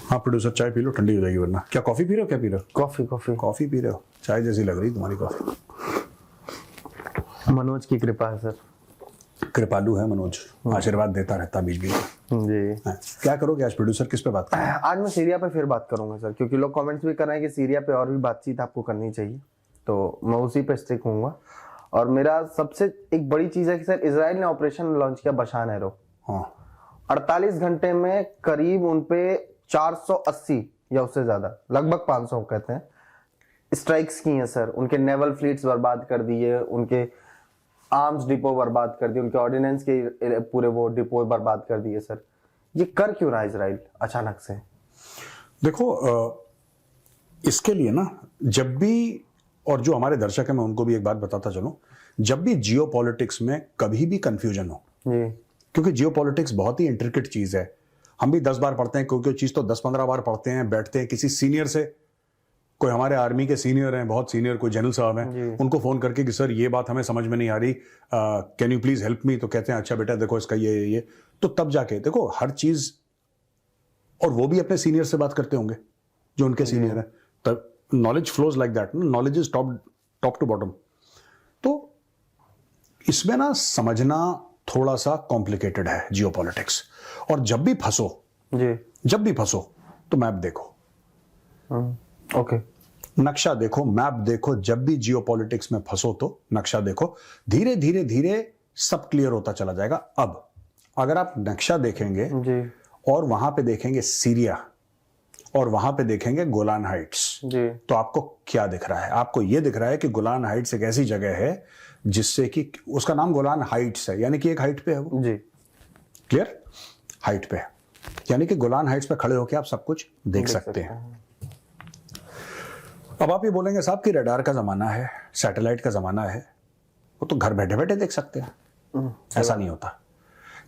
हाँ प्रोड्यूसर, चाय P low, ठंडी हो जाएगी वरना। क्या कॉफी पी रहे हो, क्या पी रहे हो? कॉफी कॉफी कॉफी पी रहे हो? चाय जैसी लग रही तुम्हारी कॉफी। मनोज की कृपा है सर। कृपालु है मनोज, आशीर्वाद देता रहता बीच बीच में। जी। क्या करोगे आज प्रोड्यूसर, किस पे बात करें? आज मैं सीरिया पे फिर बात करूंगा सर, क्योंकि लोग कमेंट्स भी कर रहे हैं कि सीरिया पे और भी बातचीत आपको करनी चाहिए, तो मैं उसी पे स्टिक होऊंगा। और मेरा सबसे एक बड़ी चीज है कि सर इजराइल ने ऑपरेशन लॉन्च किया बशान एरो। हाँ 48 घंटे में करीब उनपे 480 या उससे ज्यादा, लगभग 500 कहते हैं, स्ट्राइक्स की हैं सर। उनके नेवल फ्लीट्स बर्बाद कर दिए, उनके आर्म्स डिपो बर्बाद कर दिए, उनके ऑर्डिनेंस के पूरे वो डिपो बर्बाद कर दिए सर। ये कर क्यों रहा है इजराइल अचानक से? देखो इसके लिए ना, जब भी, और जो हमारे दर्शक है मैं उनको भी एक बात बताता चलूं, जब भी जियो पॉलिटिक्स में कभी भी कंफ्यूजन हो जी, क्योंकि जियो पॉलिटिक्स बहुत ही इंट्रिकेट चीज है, हम भी 10 बार पढ़ते हैं, क्योंकि चीज तो 10-15 बार पढ़ते हैं, बैठते हैं किसी सीनियर से, कोई हमारे आर्मी के सीनियर हैं, बहुत सीनियर, कोई जनरल साहब हैं, उनको फोन करके कि सर ये बात हमें समझ में नहीं आ रही, can you please help me, तो कहते हैं अच्छा बेटा देखो इसका ये, तो तब जाके देखो हर चीज, और वो भी अपने सीनियर से बात करते होंगे जो उनके सीनियर हैं, तब knowledge flows like that, knowledge is top to bottom. तो इसमें ना समझना थोड़ा सा कॉम्प्लिकेटेड है जियो पॉलिटिक्स। और जब भी फंसो तो मैप देखो, ओके, नक्शा देखो, मैप देखो। जब भी जियो पॉलिटिक्स में फंसो तो नक्शा देखो, धीरे धीरे धीरे सब क्लियर होता चला जाएगा। अब अगर आप नक्शा देखेंगे जी और वहां पे देखेंगे सीरिया और वहां पे देखेंगे गोलान हाइट्स, जी, तो आपको क्या दिख रहा है? आपको यह दिख रहा है कि गोलान हाइट्स एक ऐसी जगह है जिससे कि उसका नाम गोलान हाइट्स है, यानी कि एक हाइट पे है वो। जी, क्लियर, हाइट पे है, यानी कि गोलान हाइट्स पे खड़े होकर आप सब कुछ देख सकते हैं। अब आप ये बोलेंगे साहब कि रडार का जमाना है, सैटेलाइट का जमाना है, वो तो घर बैठे बैठे देख सकते हैं। ऐसा नहीं होता।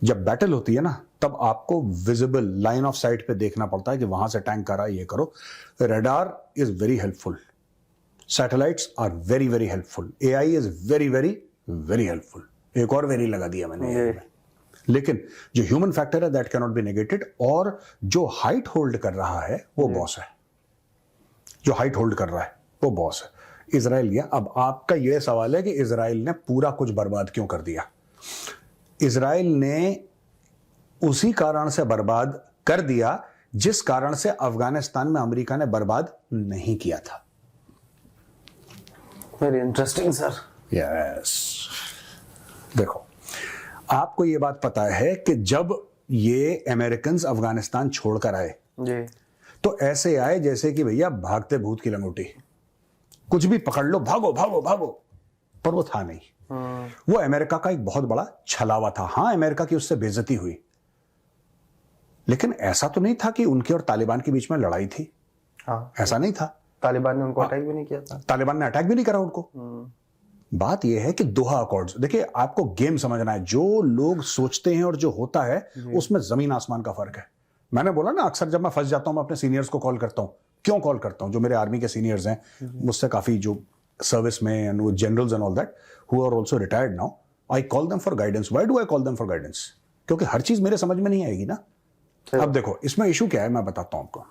जब बैटल होती है ना, तब आपको विजिबल लाइन ऑफ साइट पे देखना पड़ता है कि वहां से टैंक आ रहा है, ये करो। Radar is very helpful, satellites are very very helpful, AI is very very very helpful. एक और वेरी लगा दिया मैंने AI में। लेकिन जो ह्यूमन फैक्टर है that can not be negated, और जो हाइट होल्ड कर रहा है वो बॉस है, जो हाइट होल्ड कर रहा है वो बॉस है, इजराइल। गया। अब आपका यह सवाल है कि इजराइल ने पूरा कुछ बर्बाद क्यों कर दिया? इजराइल ने उसी कारण से बर्बाद कर दिया जिस कारण से अफगानिस्तान में अमेरिका ने बर्बाद नहीं किया था। Very interesting sir. यस, देखो आपको यह बात पता है कि जब ये अमेरिकन अफगानिस्तान छोड़कर आए जी, तो ऐसे आए जैसे कि भैया भागते भूत की लंगोटी, कुछ भी पकड़ लो, भागो भागो भागो, पर वो था नहीं। वो अमेरिका का एक बहुत बड़ा छलावा था। हां, अमेरिका की उससे बेइज्जती हुई, लेकिन ऐसा तो नहीं था कि उनके और तालिबान के बीच में लड़ाई थी। हाँ, ऐसा नहीं था। तालिबान ने उनको अटैक भी नहीं किया था। तालिबान ने अटैक भी नहीं करा उनको। बात यह है कि दोहा अकॉर्ड्स, देखिए आपको गेम समझना है, जो लोग सोचते हैं और जो होता है उसमें जमीन आसमान का फर्क है। मैंने बोला ना, अक्सर जब मैं फंस जाता हूं मैं अपने सीनियर्स को कॉल करता हूं। क्यों कॉल करता हूं? जो मेरे आर्मी के सीनियर्स हैं, मुझसे काफी जो सर्विस में एंड वो generals and all that who are also retired now, I call them for guidance. Why do I call them for guidance? क्योंकि हर चीज मेरे समझ में नहीं आएगी ना। अब देखो इसमें इशू क्या है, मैं बताता हूं आपको।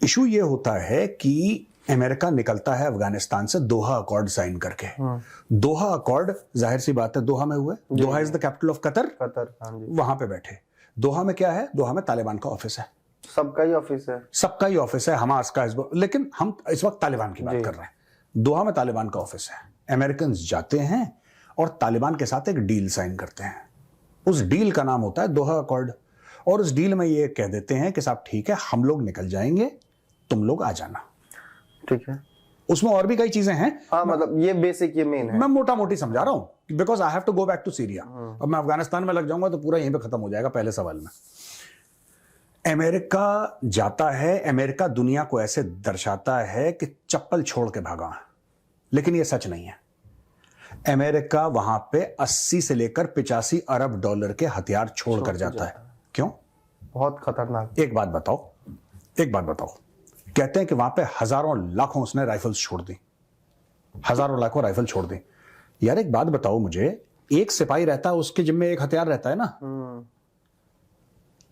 इशू ये होता है कि अमेरिका निकलता है अफगानिस्तान से दोहा अकॉर्ड साइन करके। दोहा अकॉर्ड जाहिर सी बात है दोहा में हुए। Doha is the capital of Qatar. हाँ जी। वहां पे बैठे। दोहा में क्या है? दोहा में तालिबान का ऑफिस है, सबका ही ऑफिस है, सबका ही ऑफिस है, हमास का, लेकिन हम इस वक्त तालिबान की बात कर रहे हैं। दोहा में तालिबान का ऑफिस है। अमेरिकन जाते हैं और तालिबान के साथ एक डील साइन करते हैं। उस डील का नाम होता है दोहा अकॉर्ड। और उस डील में ये कह देते हैं कि साहब ठीक है, हम लोग निकल जाएंगे, तुम लोग आ जाना। ठीक है। उसमें और भी कई चीजें हैं। हाँ, मतलब ये बेसिक, ये मेन है। मैं मोटा मोटी समझा रहा हूं, because I have to go back to Syria. अब मैं अफगानिस्तान में लग जाऊंगा तो पूरा यहीं पे खत्म हो जाएगा पहले सवाल में। अमेरिका जाता है, अमेरिका दुनिया को ऐसे दर्शाता है कि चप्पल छोड़ के भागा, लेकिन यह सच नहीं है। अमेरिका वहां पे 80 से लेकर 85 अरब डॉलर के हथियार छोड़कर जाता है। क्यों? बहुत खतरनाक। एक बात बताओ, कहते हैं कि वहां पे हजारों लाखों उसने राइफल्स छोड़ दी, हजारों लाखों राइफल छोड़ दी। यार एक बात बताओ मुझे, एक सिपाही रहता है, उसके जिम्मे एक हथियार रहता है ना।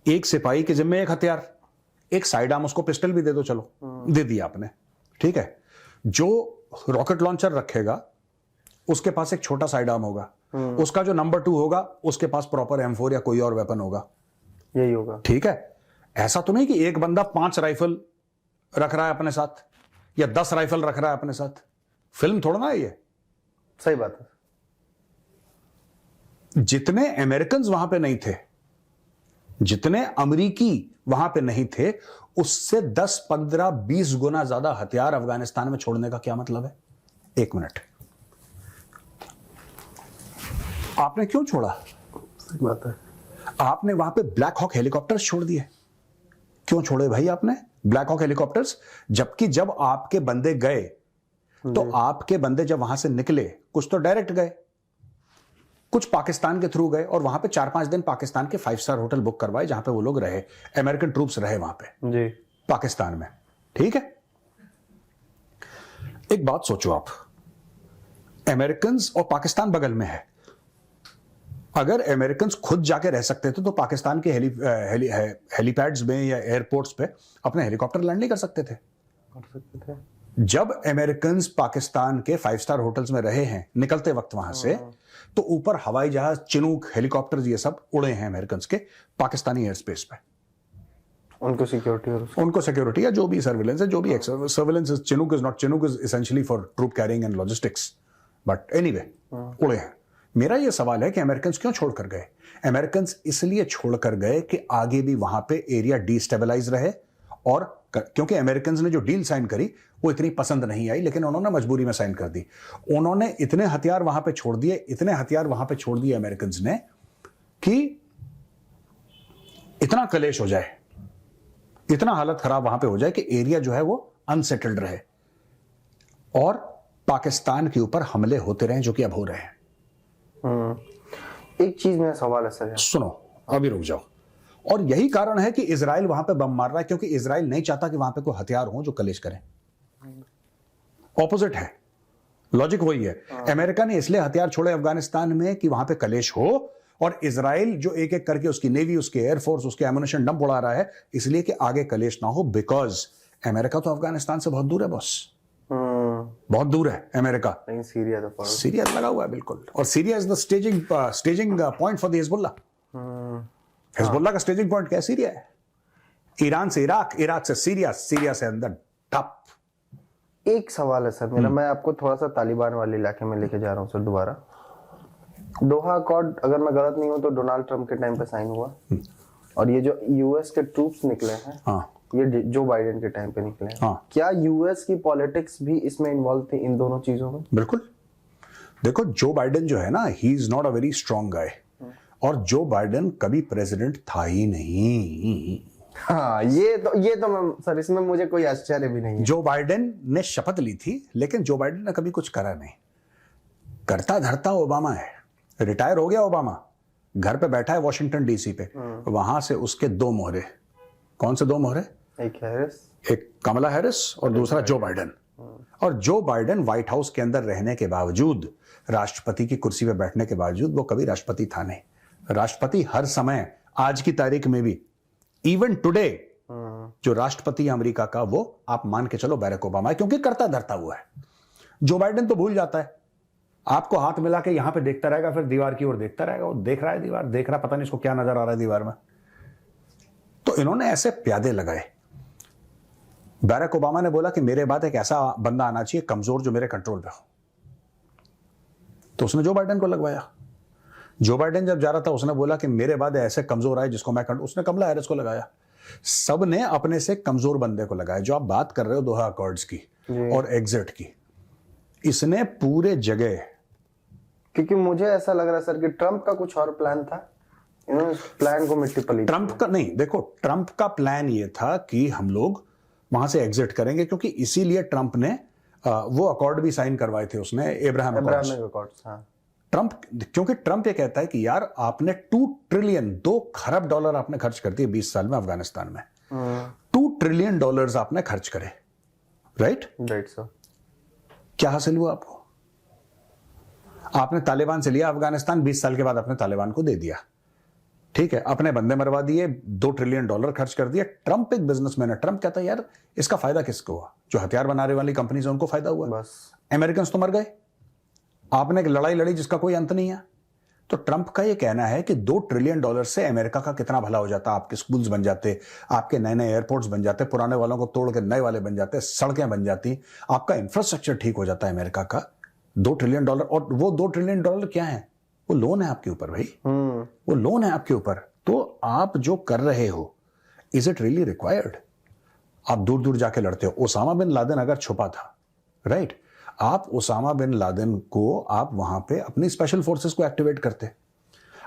एक सिपाही के जिम्मे एक हथियार, एक साइड आर्म, उसको पिस्टल भी दे दो, चलो दे दिया आपने, ठीक है। जो रॉकेट लॉन्चर रखेगा उसके पास एक छोटा साइड आर्म होगा, उसका जो नंबर 2 होगा उसके पास प्रॉपर M4 या कोई और वेपन होगा, यही होगा, ठीक है। ऐसा तो नहीं कि एक बंदा 5 राइफल रख रहा है अपने साथ या 10 राइफल रख रहा है अपने साथ। फिल्म थोड़ा ना है ये। सही बात है। जितने अमेरिकन वहां पे नहीं थे, जितने अमेरिकी वहां पे नहीं थे, उससे 10, 15, 20 गुना ज्यादा हथियार अफगानिस्तान में छोड़ने का क्या मतलब है? 1 मिनट, आपने क्यों छोड़ा? सही बात है। आपने वहां पे ब्लैक हॉक हेलीकॉप्टर्स छोड़ दिए। क्यों छोड़े भाई आपने ब्लैक हॉक हेलीकॉप्टर्स? जबकि जब आपके बंदे गए तो आपके बंदे जब वहां से निकले, कुछ तो डायरेक्ट गए, कुछ पाकिस्तान के थ्रू गए, और वहां पे 4-5 दिन पाकिस्तान के 5 स्टार होटल बुक करवाए जहां पे वो लोग रहे, अमेरिकन ट्रूप्स रहे वहां पे जी, पाकिस्तान में, ठीक है। एक बात सोचो आप, अमेरिकन और पाकिस्तान बगल में है। अगर अमेरिकन खुद जाके रह सकते थे तो पाकिस्तान के हेलीपैड्स में या एयरपोर्ट्स पे अपने हेलीकॉप्टर लैंड नहीं कर सकते थे। जब अमेरिकन पाकिस्तान के 5 स्टार होटल्स में रहे हैं निकलते वक्त वहां से, तो ऊपर हवाई जहाज, चिनूक, हेलीकॉप्टर, ये सब उड़े हैं अमेरिकन के पाकिस्तानी एयर स्पेस पे। उनको सिक्योरिटी या जो भी सर्विलेंस है, जो भी surveillance, Chinook is not, Chinook is essentially for troop carrying and logistics, but anyway उड़े हैं। मेरा यह सवाल है कि अमेरिकन क्यों छोड़कर गए? अमेरिकन इसलिए छोड़कर गए कि आगे भी वहां पे एरिया डिस्टेबलाइज रहे, और क्योंकि अमेरिकन ने जो डील साइन करी वो इतनी पसंद नहीं आई, लेकिन उन्होंने मजबूरी में साइन कर दी। उन्होंने इतने हथियार वहां पे छोड़ दिए अमेरिकन ने कि इतना कलेश हो जाए, इतना हालत खराब वहां पे हो जाए कि एरिया जो है वो अनसेटल्ड रहे और पाकिस्तान के ऊपर हमले होते रहे, जो कि अब हो रहे हैं। एक चीज मेरा सवाल है सर, सुनो अभी रुक जाओ। और यही कारण है कि इजराइल वहां पे बम मार रहा है, क्योंकि इजराइल नहीं चाहता कि वहां पे कोई हथियार हो जो कलेश करें। ऑपोजिट है, लॉजिक वही है। अमेरिका ने इसलिए हथियार छोड़े अफगानिस्तान में कि वहां पे कलेश हो, और इजराइल जो एक एक करके उसकी नेवी, उसके एयरफोर्स, उसके एमुनिशन डंप उड़ा रहा है, इसलिए कि आगे कलेश ना हो। बिकॉज अमेरिका तो अफगानिस्तान से बहुत दूर है बॉस, बहुत दूर है अमेरिका। सीरिया लगा हुआ है बिल्कुल, और Syria is the staging point for the Hezbollah. Hezbollah का स्टेजिंग पॉइंट क्या है? सीरिया है। ईरान से इराक, इराक से सीरिया, सीरिया से अंदर टप। एक सवाल है सर मेरा, मैं आपको थोड़ा सा तालिबान वाले इलाके में लेके जा रहा हूँ सर दोबारा। दोहा अकॉर्ड, अगर मैं गलत नहीं हूँ तो डोनाल्ड ट्रंप के टाइम पे साइन हुआ, और ये जो यूएस के ट्रूप्स निकले हैं, हाँ, ये जो बाइडेन के टाइम पे निकले हैं। हाँ। क्या यूएस की पॉलिटिक्स भी इसमें इन्वॉल्व थी, इन दोनों चीजों में? बिल्कुल। देखो, जो बाइडेन जो है ना, he is not a very strong guy, और जो बाइडेन कभी प्रेसिडेंट था ही नहीं। हाँ, ये तो मैं सर, इसमें मुझे कोई आश्चर्य भी नहीं है। जो बाइडेन ने शपथ ली थी, लेकिन जो बाइडेन ने कभी कुछ करा नहीं। करता धरता ओबामा है। रिटायर हो गया ओबामा, घर पे बैठा है वॉशिंगटन डीसी पे, वहां से उसके 2 मोहरे। कौन से 2 मोहरे? एक हैरिस, एक कमला हैरिस, और दूसरा जो बाइडेन। और जो बाइडेन व्हाइट हाउस के अंदर रहने के बावजूद, राष्ट्रपति की कुर्सी पे बैठने के बावजूद, वो कभी राष्ट्रपति था नहीं। राष्ट्रपति हर समय, आज की तारीख में भी, इवन टुडे, जो राष्ट्रपति अमेरिका का, वो आप मान के चलो बैरक ओबामा है, क्योंकि करता धरता हुआ है। जो बाइडेन तो भूल जाता है, आपको हाथ मिला के यहां पे देखता रहेगा, फिर दीवार की ओर देखता रहेगा। वो देख रहा है दीवार, देख रहा, पता नहीं इसको क्या नजर आ रहा है दीवार में। तो इन्होंने ऐसे प्यादे लगाए। बैरक ओबामा ने बोला कि मेरे बाद एक ऐसा बंदा आना चाहिए कमजोर, जो मेरे कंट्रोल पे हो, तो उसने जो बाइडेन को लगवाया। जो बाइडेन जब जा रहा था, उसने बोला कि मेरे बाद ऐसे कमजोर आए जिसको मैं उसने कमला हैरिस को लगाया। सब ने अपने से कमजोर बंदे को लगाया। जो आप बात कर रहे हो दोहा अकॉर्ड्स की और एग्जिट की, इसने पूरे जगह, क्योंकि मुझे ऐसा लग रहा है सर कि ट्रंप का कुछ और प्लान था, इन्होंने प्लान को मिट्टी पली। ट्रंप का नहीं, देखो, ट्रंप का प्लान ये था कि हम लोग वहां से एग्जिट करेंगे, क्योंकि इसीलिए ट्रंप ने वो अकॉर्ड भी साइन करवाए थे उसने, अब्राहम अकॉर्ड्स। हाँ। ट्रंप, क्योंकि ट्रंप ये कहता है कि यार आपने 2 ट्रिलियन, 2 खरब डॉलर आपने खर्च कर दिए 20 साल में अफगानिस्तान में। 2 ट्रिलियन डॉलर्स आपने खर्च करे, राइट सर। क्या हासिल हुआ आपको? आपने तालिबान से लिया अफगानिस्तान, 20 साल के बाद आपने तालिबान को दे दिया। ठीक है, अपने बंदे मरवा दिए, $2 ट्रिलियन खर्च कर दिए। ट्रंप एक बिजनेसमैन है, ट्रंप कहता है यार इसका फायदा किसको हुआ? जो हथियार बनाने वाली कंपनीज है उनको फायदा हुआ, बस अमेरिकन तो मर गए। आपने एक लड़ाई लड़ी जिसका कोई अंत नहीं है। तो ट्रंप का ये कहना है कि $2 ट्रिलियन से अमेरिका का कितना भला हो जाता, आपके स्कूल्स बन जाते, आपके नए नए एयरपोर्ट्स बन जाते, पुराने वालों को तोड़ के नए वाले बन जाते, सड़कें बन जाती, आपका इंफ्रास्ट्रक्चर ठीक हो जाता है अमेरिका का। $2 ट्रिलियन, और वो $2 ट्रिलियन क्या है? वो लोन है आपके ऊपर भाई, वो लोन है आपके ऊपर। तो आप जो कर रहे हो, इज इट रियली रिक्वायर्ड? आप दूर दूर जाके लड़ते हो। ओसामा बिन लादेन अगर छुपा था, राइट, आप ओसामा बिन लादेन को आप वहां पे अपनी स्पेशल फोर्सेस को एक्टिवेट करते,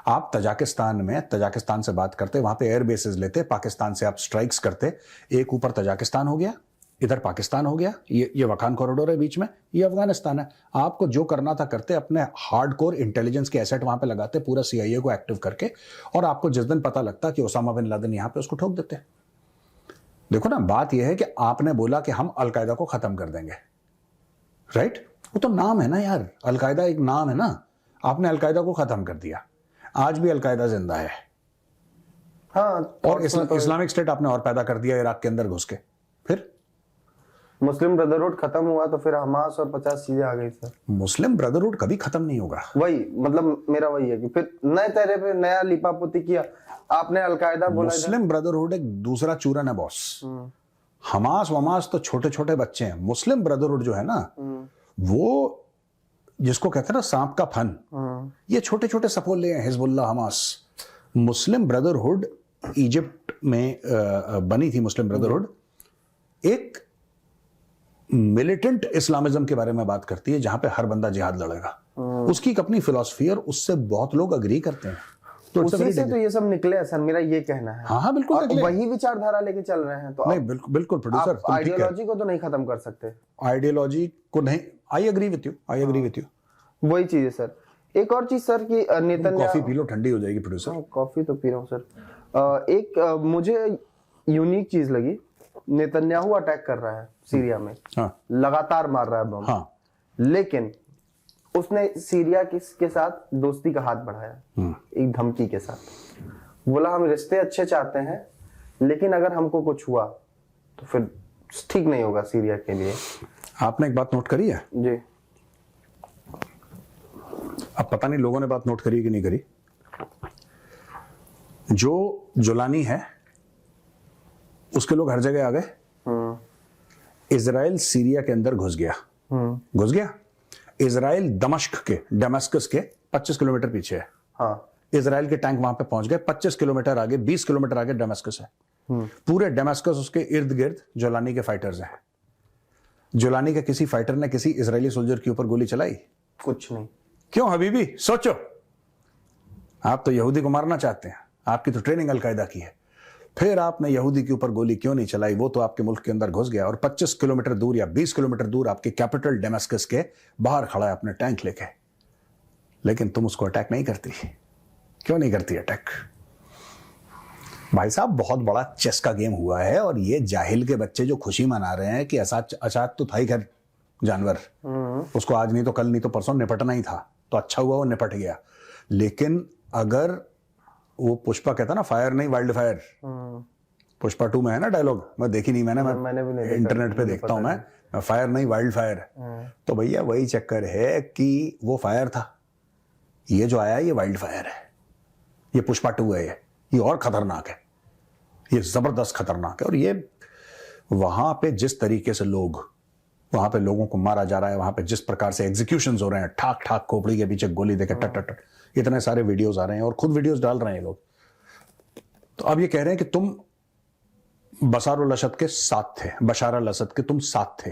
आप तजाकिस्तान में तजाकिस्तान से बात करते, वहां पे एयर बेसेस लेते, पाकिस्तान से आप स्ट्राइक्स करते। एक ऊपर तजाकिस्तान हो गया, इधर पाकिस्तान हो गया, ये वकान कॉरिडोर है बीच में, ये अफगानिस्तान है। आपको जो करना था करते, अपने हार्डकोर इंटेलिजेंस के एसेट वहां पे लगाते, पूरा CIA को एक्टिव करके, और आपको जिस दिन पता लगता कि ओसामा बिन लादेन यहां पे, उसको ठोक देते। देखो ना, बात यह है कि आपने बोला कि हम अलकायदा को खत्म कर देंगे, राइट? वो तो नाम है ना यार, अलकायदा एक नाम है ना। आपने अलकायदा को खत्म कर दिया, आज भी अलकायदा जिंदा है। हाँ, और इस्लामिक स्टेट आपने और पैदा कर दिया इराक के अंदर घुस के। फिर मुस्लिम ब्रदरहुड खत्म हुआ तो फिर हमास और 50 चीजें आ गई सर। मुस्लिम ब्रदरहुड कभी खत्म नहीं होगा। वही मतलब मेरा वही है कि फिर नए तरह पे नया लिपापोती किया आपने, अलकायदा बोला। मुस्लिम ब्रदरहुड एक दूसरा चूरन है बॉस। हमास वमास तो छोटे छोटे बच्चे हैं। मुस्लिम ब्रदरहुड जो है ना, वो जिसको कहते हैं ना सांप का फन, ये छोटे छोटे सपोले हैं, हिजबुल्लाह, हमास। मुस्लिम ब्रदरहुड इजिप्ट में बनी थी। मुस्लिम ब्रदरहुड एक मिलिटेंट इस्लामिज्म के बारे में बात करती है, जहां पे हर बंदा जिहाद लड़ेगा। उसकी एक अपनी फिलॉसफी, और उससे बहुत लोग अग्री करते हैं। तो उसी से तो ये सब निकले सर, मेरा ये कहना है। हाँ बिल्कुल, और वही विचारधारा लेके चल रहे हैं। तो नहीं, बिल्कुल बिल्कुल प्रोड्यूसर, आइडियोलॉजी को तो नहीं खत्म कर सकते। आइडियोलॉजी को नहीं, आई एग्री विथ यू। वही चीज है सर। एक और चीज सर की नेतन्याहू, कॉफी पी लो, ठंडी हो जाएगी प्रोड्यूसर। कॉफी तो पी रहा हूँ सर। एक मुझे यूनिक चीज लगी, नेतन्याहू अटैक कर रहा है सीरिया में, हाँ, लगातार मार रहा है बम, हाँ, लेकिन उसने सीरिया के साथ दोस्ती का हाथ बढ़ाया एक धमकी के साथ। बोला हम रिश्ते अच्छे चाहते हैं, लेकिन अगर हमको कुछ हुआ तो फिर ठीक नहीं होगा सीरिया के लिए। आपने एक बात नोट करी है जी, अब पता नहीं लोगों ने बात नोट करी कि नहीं करी। जो जुलानी है उसके लोग हर जगह आ गए। इजराइल सीरिया के अंदर घुस गया। इजराइल दमश्क के, डमस्कस के 25 किलोमीटर पीछे है। हाँ, इजराइल के टैंक वहां पे पहुंच गए। 25 किलोमीटर आगे, 20 किलोमीटर आगे डमस्कस है। पूरे डमस्कस, उसके इर्द गिर्द जुलानी के फाइटर्स हैं। जुलानी के किसी फाइटर ने किसी इजरायली सोल्जर के ऊपर गोली चलाई? कुछ नहीं। क्यों हबीबी, सोचो, आप तो यहूदी को मारना चाहते हैं, आपकी तो ट्रेनिंग अलकायदा की है, फिर आपने यहूदी के ऊपर गोली क्यों नहीं चलाई? वो तो आपके मुल्क के अंदर घुस गया और 25 किलोमीटर दूर या 20 किलोमीटर दूर आपके कैपिटल डेमास्कस के बाहर खड़ा है अपने टैंक लेके, लेकिन तुम उसको अटैक नहीं करती। क्यों नहीं करती अटैक? भाई साहब, बहुत बड़ा चेस का गेम हुआ है, और ये जाहिल के बच्चे जो खुशी मना रहे हैं कि असाद तो था ही खैर जानवर, उसको आज नहीं तो कल नहीं तो परसों निपटना ही था, तो अच्छा हुआ वो निपट गया। लेकिन अगर वो पुष्पा कहता ना, फायर नहीं वाइल्ड फायर, पुष्पा 2 में है ना डायलॉग, मैं देखी नहीं, मैंने भी नहीं, इंटरनेट पे देखता हूं मैं, फायर नहीं वाइल्ड फायर। तो भैया वही चक्कर है कि वो फायर था, ये जो आया ये वाइल्ड फायर है, ये पुष्पा 2 है, ये और खतरनाक है, ये जबरदस्त खतरनाक है। और ये वहां पे जिस तरीके से वहां पे लोगों को मारा जा रहा है, वहां पे जिस प्रकार से एग्जीक्यूशंस हो रहे हैं, ठाक ठाक खोपड़ी के पीछे गोली देके टट टट, इतने सारे वीडियोस आ रहे हैं, और खुद वीडियोस डाल रहे हैं लोग। तो अब ये कह रहे हैं कि तुम बशार अल असद के साथ थे, बशार अल असद के तुम साथ थे।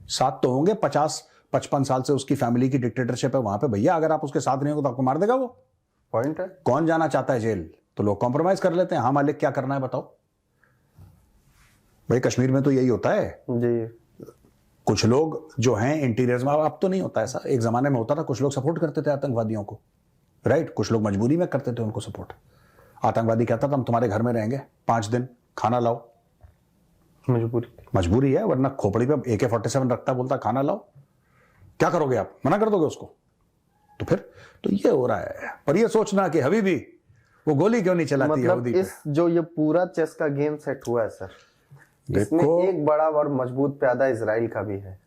साथ तो होंगे, 50-55 साल से उसकी फैमिली की डिक्टेटरशिप है वहां पे भैया। अगर आप उसके साथ नहीं हो तो आपको मार देगा वो। पॉइंट है। कौन जाना चाहता है जेल? तो लोग कॉम्प्रोमाइज कर लेते हैं। हाँ मालिक, क्या करना है बताओ। भाई कश्मीर में तो यही होता है जी। कुछ लोग जो हैं इंटीरियर्स में, अब तो नहीं होता ऐसा, एक जमाने में होता था, कुछ लोग सपोर्ट करते थे आतंकवादियों को, राइट, कुछ लोग मजबूरी में करते थे उनको सपोर्ट। आतंकवादी कहता था हम तुम्हारे घर में रहेंगे 5 दिन, खाना लाओ। मजबूरी है, वरना खोपड़ी पे AK-47 रखता, बोलता खाना लाओ, क्या करोगे आप? मना कर दोगे उसको? तो फिर तो ये हो रहा है। पर ये सोचना कि हबीबी वो गोली क्यों नहीं चलाती मतलब यहूदी पे? इस जो ये पूरा चेस का गेम सेट हुआ है सर, इसमें देखो, एक बड़ा और मजबूत प्यादा इजराइल का भी है।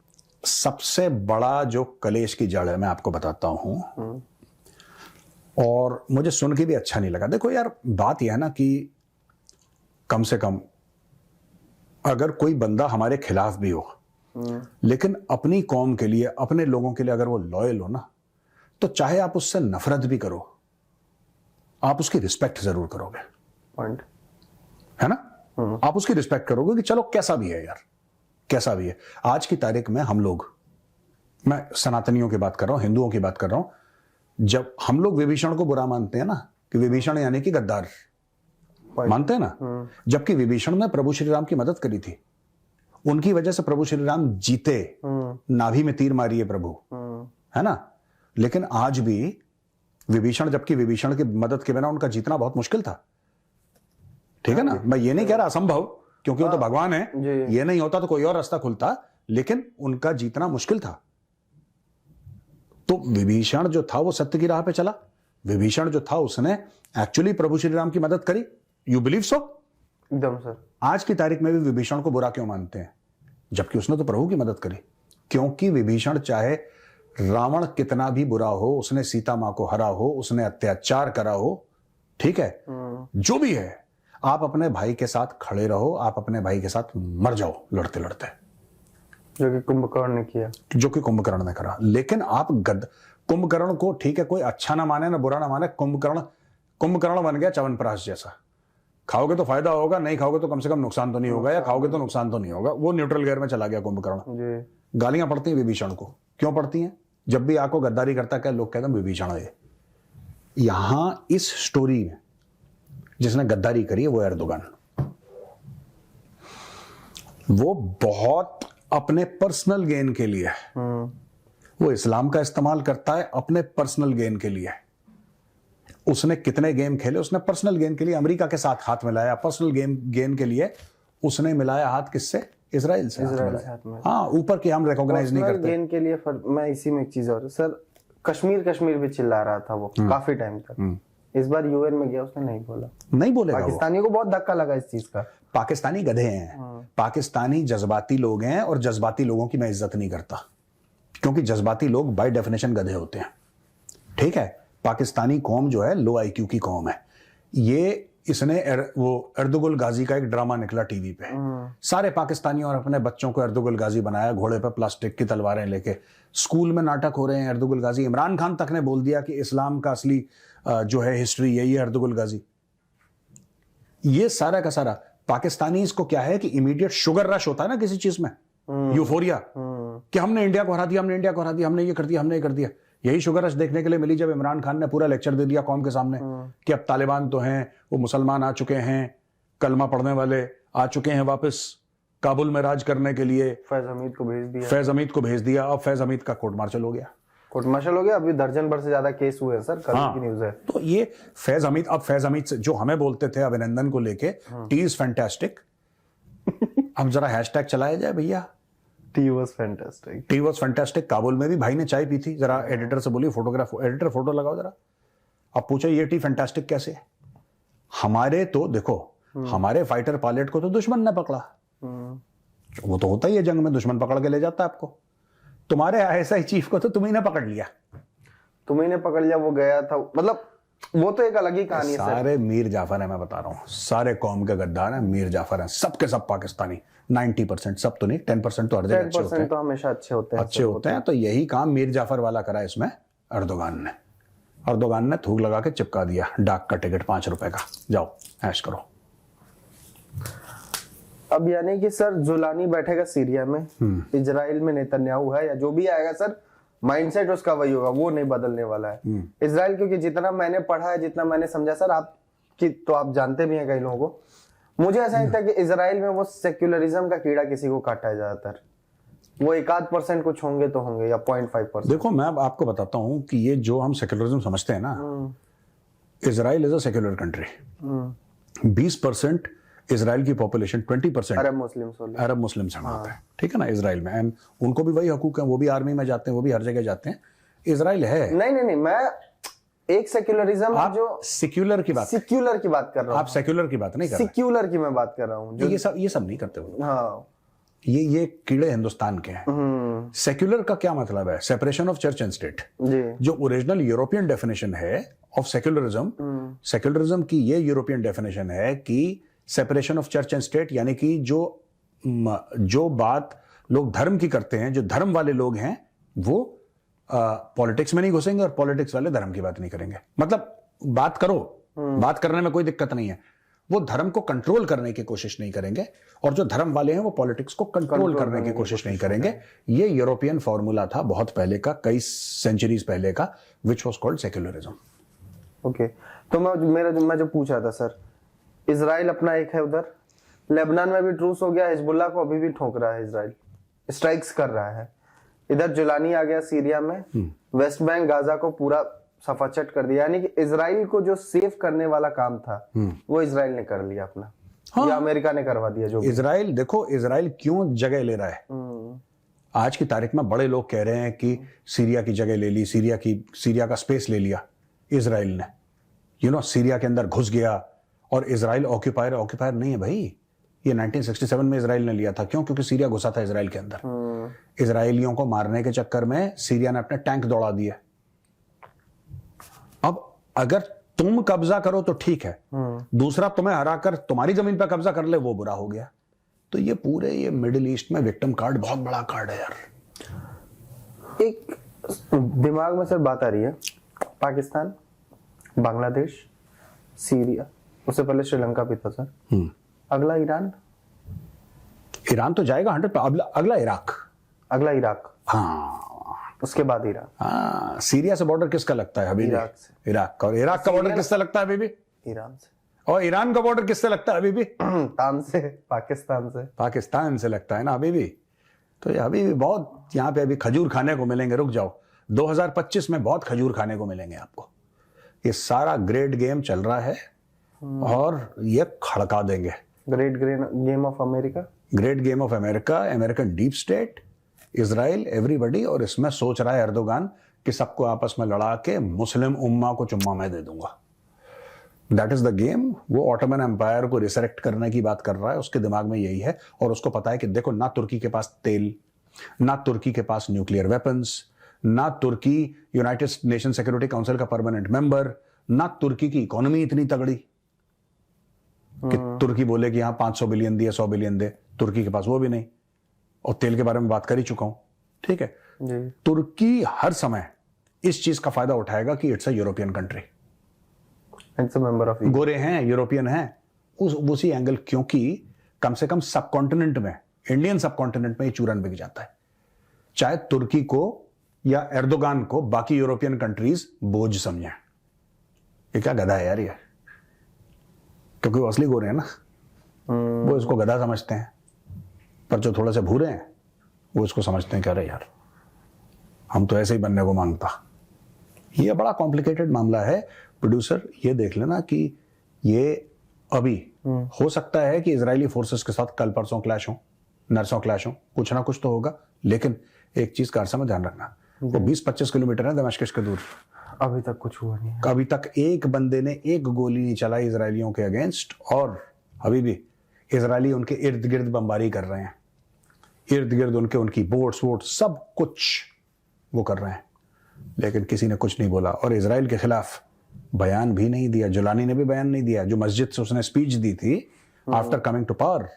सबसे बड़ा जो कलेश की जड़ है मैं आपको बताता हूं, और मुझे सुन के भी अच्छा नहीं लगा। देखो यार, बात यह है ना कि कम से कम अगर कोई बंदा हमारे खिलाफ भी हो, लेकिन अपनी कौम के लिए, अपने लोगों के लिए अगर वो लॉयल हो ना, तो चाहे आप उससे नफरत भी करो, आप उसकी रिस्पेक्ट जरूर करोगे। पॉइंट है ना? आप उसकी रिस्पेक्ट करोगे कि चलो कैसा भी है यार, कैसा भी है। आज की तारीख में हम लोग, मैं सनातनियों की बात कर रहा हूं, हिंदुओं की बात कर रहा हूं, जब हम लोग विभीषण को बुरा मानते हैं ना, कि विभीषण यानी कि गद्दार मानते हैं ना, जबकि विभीषण ने प्रभु श्री राम की मदद करी थी, उनकी वजह से प्रभु श्री राम जीते, नाभि में तीर मारिए प्रभु, है ना? लेकिन आज भी विभीषण, जबकि विभीषण की मदद के बिना उनका जीतना बहुत मुश्किल था। ठीक है ना? मैं ये नहीं कह रहा असंभव, क्योंकि वो तो भगवान है, ये नहीं होता तो कोई और रास्ता खुलता, लेकिन उनका जीतना मुश्किल था। तो विभीषण जो था वो सत्य की राह पे चला। विभीषण जो था उसने एक्चुअली प्रभु श्री राम की मदद करी। You believe so? एकदम सर। आज की तारीख में भी विभीषण को बुरा क्यों मानते हैं, जबकि उसने तो प्रभु की मदद करी? क्योंकि विभीषण चाहे रावण कितना भी बुरा हो, उसने सीता मां को हरा हो, उसने अत्याचार करा हो, ठीक है, जो भी है, आप अपने भाई के साथ खड़े रहो, आप अपने भाई के साथ मर जाओ लड़ते लड़ते, जो कि कुंभकर्ण ने किया, जो कि कुंभकर्ण ने करा। लेकिन आप कुंभकर्ण को, ठीक है, कोई अच्छा ना माने ना बुरा ना माने, कुंभकर्ण बन गया च्यवनप्राश जैसा। खाओगे तो फायदा होगा, नहीं खाओगे तो कम से कम नुकसान तो नहीं होगा, या खाओगे तो नुकसान तो नहीं होगा। वो न्यूट्रल गियर में चला गया कुंभकर्ण। गालियां पड़ती हैं विभीषण को, क्यों पड़ती हैं? जब भी आपको गद्दारी करता क्या लोग कहते हैं विभीषण है। यहां इस स्टोरी में जिसने गद्दारी करी है वो एर्दोगन। वो बहुत अपने पर्सनल गेन के लिए, वो इस्लाम का इस्तेमाल करता है अपने पर्सनल गेन के लिए। उसने कितने गेम खेले, उसने पर्सनल गेन के लिए अमेरिका के साथ हाथ मिलाया, पर्सनल गेन के लिए उसने मिलाया हाथ किससे? इजराइल से हाथ मिलाया। हाँ, ऊपर की हम रिकॉग्नाइज नहीं करते। गेन के लिए मैं इसी में एक चीज और सर, कश्मीर भी चिल्ला रहा था वो काफी टाइम तक। इस बार यूएन में गया, उसने नहीं बोला, नहीं बोलेगा। पाकिस्तानी को बहुत धक्का लगा इस चीज का। पाकिस्तानी गधे हैं, पाकिस्तानी जज्बाती लोग हैं, और जज्बाती लोगों की मैं इज्जत नहीं करता, क्योंकि जज्बाती लोग बाय डेफिनेशन गधे होते हैं। ठीक है? पाकिस्तानी कौम जो है लो आईक्यू की कौम है। ये इसने वो अर्दुगुल गाजी का एक ड्रामा निकला टीवी पे, सारे पाकिस्तानियों और अपने बच्चों को अर्दुगुल गाजी बनाया, घोड़े पे प्लास्टिक की तलवारें लेके स्कूल में नाटक हो रहे हैं अर्दुगुल गाजी। इमरान खान तक ने बोल दिया कि इस्लाम का असली जो है हिस्ट्री यही है अर्दुगुल गाजी। ये सारा का सारा पाकिस्तानी इसको क्या है कि इमीडिएट शुगर रश होता है ना किसी चीज में, यूफोरिया, कि हमने इंडिया को हरा दिया, हमने इंडिया को हरा दिया, हमने ये कर दिया, हमने ये कर दिया। यही शुगर रश देखने के लिए मिली जब इमरान खान ने पूरा लेक्चर दे दिया कौम के सामने कि अब तालिबान तो हैं, वो मुसलमान आ चुके हैं, कलमा पढ़ने वाले आ चुके हैं वापस काबुल में राज करने के लिए। फैज हमीद को भेज दिया, अब फैज हमीद का कोर्ट मार्शल हो गया। अभी दर्जन भर से ज्यादा केस हुए हैं सर, कल की न्यूज़ है। तो ये फैज हमीद से जो हमें बोलते थे अभिनंदन को लेके, टी इज फैंटास्टिक, अब जरा हैशटैग चलाया जाए भैया, टी वॉज फैंटास्टिक। काबुल में भी भाई ने चाय पी थी, जरा एडिटर से बोलिए एडिटर फोटो लगाओ जरा, अब पूछो ये टी फैंटास्टिक कैसे है। हमारे तो देखो, हमारे फाइटर पायलट को तो दुश्मन ने पकड़ा, वो तो होता ही है जंग में, दुश्मन पकड़ के ले जाता है आपको। तुम्हारे आईएसआई चीफ को तो तुम्ही ने पकड़ लिया, वो गया था, मतलब वो तो एक अलग ही कहानी है। सारे मीर जाफर है, मैं बता रहा हूं, सारे कौम के गद्दार हैं, मीर जाफर हैं, सबके सब पाकिस्तानी। 90%, सब तो नहीं, 10% तो हर जगह अच्छे होते हैं, तो हमेशा अच्छे होते हैं। तो यही काम मीर जाफर वाला करा इसमें अर्दोगान ने थूक लगा के चिपका दिया, डाक का टिकट 5 रुपए का, जाओ ऐश करो। अब यानी कि सर जुलानी बैठेगा सीरिया में, इजराइल में नेतन्याहू है, या जो भी आएगा सर, माइंडसेट उसका वही होगा, वो नहीं बदलने वाला है। इजराइल, क्योंकि जितना मैंने पढ़ा है, जितना मैंने समझा सर, आप जानते भी हैं कई लोगों को, मुझे ऐसा लगता है कि इजराइल में वो सेक्युलरिज्म का कीड़ा किसी को काटा है ज्यादातर। वो 1-8% कुछ होंगे तो होंगे, या 0.5%। देखो, मैं आपको बताता हूं कि ये जो हम सेक्युलरिज्म समझते हैं ना, Israel is a secular country. 20% Israel की पॉपुलेशन, 20% अरब मुस्लिम से है, ठीक है ना, इजराइल में। एंड उनको भी वही हकूक है, वो भी आर्मी में जाते हैं, वो भी हर जगह जाते हैं। इजराइल है, नहीं, एक सेक्युलरिज्म आप जो सेक्युलर की बात, सिक्युलर की बात कर रहा आप हूँ, सेक्युलर की बात नहीं कर रहे। सिक्युलर की मैं बात कर रहा हूँ जो ये सब नहीं करते वो लोग। हाँ ये कीड़े हिंदुस्तान के हैं। सेक्युलर का क्या मतलब है? Separation of church and state. जी जो ओरिजिनल यूरोपियन डेफिनेशन है ऑफ सेक्युलरिज्म, सेक्युलरिज्म की ये यूरोपियन डेफिनेशन है कि separation of church and state, यानी कि जो बात लोग धर्म की करते हैं, जो धर्म वाले लोग हैं वो पॉलिटिक्स में नहीं घुसेंगे और पॉलिटिक्स वाले धर्म की बात नहीं करेंगे। मतलब बात करो, बात करने में कोई दिक्कत नहीं है, वो धर्म को कंट्रोल करने की कोशिश नहीं करेंगे, और जो धर्म वाले हैं वो पॉलिटिक्स को कंट्रोल करने की कोशिश नहीं करेंगे। ये यूरोपियन फॉर्मूला था बहुत पहले का, कई सेंचुरीज पहले का, which was called secularism. Okay, तो मैं जो पूछ रहा था सर, इजराइल अपना एक है उधर, लेबनान में भी ट्रूस हो गया, हिजबुल्लाह को अभी भी ठोक रहा है इजराइल, स्ट्राइक्स कर रहा है। इधर जुलानी आ गया सीरिया में, वेस्ट बैंक गाजा को पूरा सफाचट कर दिया, यानी कि इजराइल को जो सेव करने वाला काम था वो इजराइल ने कर लिया अपना। हाँ। या अमेरिका ने करवा दिया जो इजराइल, देखो इजराइल क्यों जगह ले रहा है। आज की तारीख में बड़े लोग कह रहे हैं कि सीरिया की जगह ले ली, सीरिया का स्पेस ले लिया इजराइल ने। सीरिया के अंदर घुस गया और इजराइल ऑक्यूपायर नहीं है भाई। ये 1967 में इजराइल ने लिया था। क्यों? क्योंकि सीरिया घुसा था इजराइल के अंदर। इजराइलियों को मारने के चक्कर में सीरिया ने अपने टैंक दौड़ा दिए। अब अगर तुम कब्जा करो तो ठीक है, दूसरा तुम्हें हराकर तुम्हारी जमीन पर कब्जा कर ले, वो बुरा हो गया। तो ये मिडिल ईस्ट में विक्टिम कार्ड बहुत बड़ा कार्ड है यार। एक दिमाग में सर बात आ रही है, पाकिस्तान, बांग्लादेश, सीरिया, उससे पहले श्रीलंका भी था सर, अगला ईरान तो जाएगा 100%। अगला इराक, हाँ, उसके बाद ईरान। हाँ, सीरिया से बॉर्डर किसका लगता है अभी? इराक से। इराक का। और इराक का बॉर्डर किससे लगता है अभी भी? ईरान से। और ईरान का बॉर्डर किससे लगता है अभी भी? पाकिस्तान से लगता है ना अभी भी। तो ये अभी भी बहुत यहाँ पे अभी खजूर खाने को मिलेंगे। रुक जाओ, 2025 में बहुत खजूर खाने को मिलेंगे आपको। ये सारा ग्रेट गेम चल रहा है और ये खड़का देंगे। Great game of America, American deep state, Israel, everybody. और इसमें सोच रहा है एर्दोगान कि सबको आपस में लड़ा के मुस्लिम उम्मा को चुम्मा मैं दे दूंगा। That is the game. वो ऑटोमन एम्पायर को रिसरेक्ट करने की बात कर रहा है, उसके दिमाग में यही है। और उसको पता है कि देखो, ना तुर्की के पास तेल, ना तुर्की के पास न्यूक्लियर वेपन्स, ना तुर्की यूनाइटेड नेशन सिक्योरिटी काउंसिल का परमानेंट मेंबर, ना तुर्की की इकोनॉमी इतनी तगड़ी कि तुर्की बोले कि यहां 500 बिलियन दिए, 100 बिलियन दे। तुर्की के पास वो भी नहीं। और तेल के बारे में बात कर ही चुका हूं, ठीक है जी। तुर्की हर समय इस चीज का फायदा उठाएगा कि it's a European country, it's a member of, गोरे हैं, यूरोपियन हैं, उसी एंगल। क्योंकि कम से कम सब कॉन्टिनेंट में, इंडियन सब कॉन्टिनेंट में ये चूरन बिक जाता है। चाहे तुर्की को या एर्दोगान को बाकी यूरोपियन कंट्रीज बोझ समझें। ये क्या गधा है यार ये, क्योंकि वो असली गोरे हैं ना, वो इसको गधा समझते हैं। पर जो थोड़े से भूरे हैं वो इसको समझते हैं कि अरे यार हम तो ऐसे ही बनने को मांगता। ये बड़ा कॉम्प्लिकेटेड मामला है प्रोड्यूसर। ये देख लेना कि ये अभी हो सकता है कि इजरायली फोर्सेस के साथ कल परसों क्लैश हो, नरसों क्लैश हो, कुछ ना कुछ तो होगा। लेकिन एक चीज का अरसा में ध्यान रखना, वो 20-25 किलोमीटर है दमिश्क के दूर। अभी तक कुछ हुआ नहीं है। अभी तक एक बंदे ने एक गोली नहीं चलाई इजरायलियों के अगेंस्ट, और अभी भी इजरायली उनके इर्द गिर्द बमबारी कर रहे हैं। इर्द गिर्द उनकी बोट्स सब कुछ वो कर रहे हैं, लेकिन किसी ने कुछ नहीं बोला। और इजराइल के खिलाफ बयान भी नहीं दिया। जुलानी ने भी बयान नहीं दिया। जो मस्जिद से उसने स्पीच दी थी after coming to power,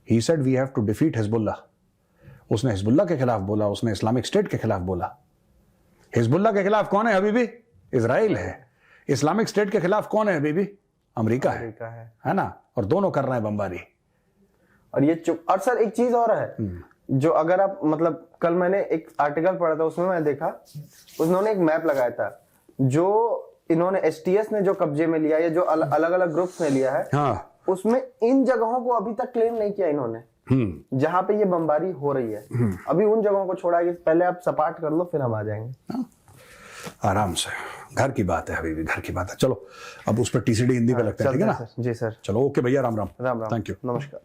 he said we have to defeat Hezbollah. उसने हिजबुल्लाह के खिलाफ बोला, उसने इस्लामिक स्टेट के खिलाफ बोला। हिजबुल्लाह के खिलाफ कौन है अभी भी? इजराइल है। इस्लामिक स्टेट के खिलाफ कौन है अभी भी? अमेरिका है ना। और दोनों कर रहे हैं बमबारी। और ये और सर एक चीज और है, जो अगर आप मतलब कल मैंने एक आर्टिकल पढ़ा था, उसमें मैं देखा उन्होंने एक मैप लगाया था जो इन्होंने एसटीएस ने जो कब्जे में लिया, या जो अलग अलग ग्रुप्स ने लिया है, हाँ। उसमें इन जगहों को अभी तक क्लेम नहीं किया इन्होंने, जहां पे ये बमबारी हो रही है। अभी उन जगहों को छोड़ा कि पहले आप सपाट कर लो, फिर हम आ जाएंगे। हाँ। आराम से, घर की बात है, अभी भी घर की बात है। चलो अब उस पर टीसीडी हिंदी पे लगते हैं, ठीक है ना? जी सर। चलो ओके भैया, राम राम। राम राम, थैंक यू, नमस्कार।